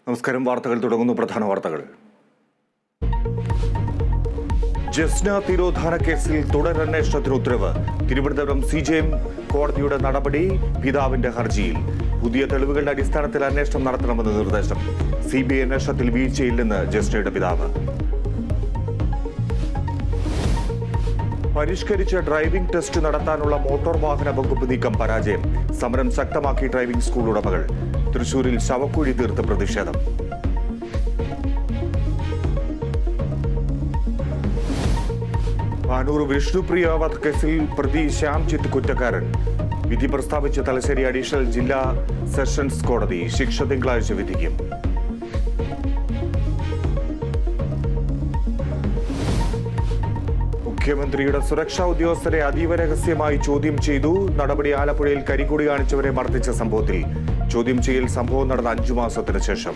നമസ്കാരം. വാർത്തകൾ തുടങ്ങുന്നു. പ്രധാന വാർത്തകൾ. ജസ്ന തിരോധാന കേസിൽ തുടരന്വേഷണത്തിന് ഉത്തരവ്. തിരുവനന്തപുരം CJM കോടതിയുടെ നടപടി പിതാവിന്റെ ഹർജിയിൽ. പുതിയ തെളിവുകളുടെ അടിസ്ഥാനത്തിൽ അന്വേഷണം നടത്തണമെന്ന് നിർദ്ദേശം. CBI അന്വേഷണത്തിൽ വീഴ്ചയില്ലെന്ന് ജസ്നയുടെ പിതാവ്. പരിഷ്കരിച്ച ഡ്രൈവിംഗ് ടെസ്റ്റ് നടത്താനുള്ള മോട്ടോർ വാഹന വകുപ്പ് നീക്കം പരാജയം. സമരം ശക്തമാക്കി ഡ്രൈവിംഗ് സ്കൂൾ ഉടമകൾ. തൃശൂരിൽ ശവക്കുഴി തീർത്ത് പ്രതിഷേധം. പാനൂർ വിഷ്ണുപ്രിയ വധക്കേസിൽ പ്രതി ശ്യാംജിത്ത് കുറ്റക്കാരൻ. വിധി പ്രസ്താവിച്ച് തലശ്ശേരി അഡീഷണൽ ജില്ലാ സെഷൻസ് കോടതി. ശിക്ഷ തിങ്കളാഴ്ച വിധിക്കും. മുഖ്യമന്ത്രിയുടെ സുരക്ഷാ ഉദ്യോഗസ്ഥരെ അതീവ രഹസ്യമായി ചോദ്യം ചെയ്തു. നടപടി ആലപ്പുഴയിൽ കരിങ്കൊടി കാണിച്ചവരെ മർദ്ദിച്ച സംഭവത്തിൽ. ചോദ്യം ചെയ്യൽ സംഭവം നടന്ന 5 മാസത്തിന് ശേഷം.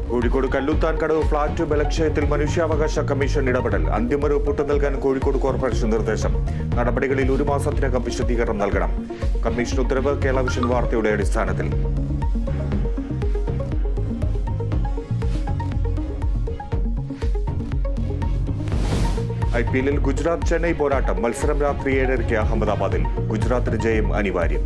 കോഴിക്കോട് കല്ലുത്താൻകടവ് ഫ്ളാറ്റ് ബലക്ഷയത്തിൽ മനുഷ്യാവകാശ കമ്മീഷൻ ഇടപെടൽ. അന്തിമ റിപ്പോർട്ട് നൽകാൻ കോഴിക്കോട് കോർപ്പറേഷൻ നിർദ്ദേശം. നടപടികളിൽ 1 മാസത്തിനകം വിശദീകരണം നൽകണം. കമ്മീഷൻ ഉത്തരവ് കേരള വിഷൻ വാർത്തയുടെ അടിസ്ഥാനത്തിൽ. IPL-ൽ ഗുജറാത്ത് ചെന്നൈ പോരാട്ടം. മത്സരം രാത്രി 7:30 അഹമ്മദാബാദിൽ. ഗുജറാത്തിന് ജയം അനിവാര്യം.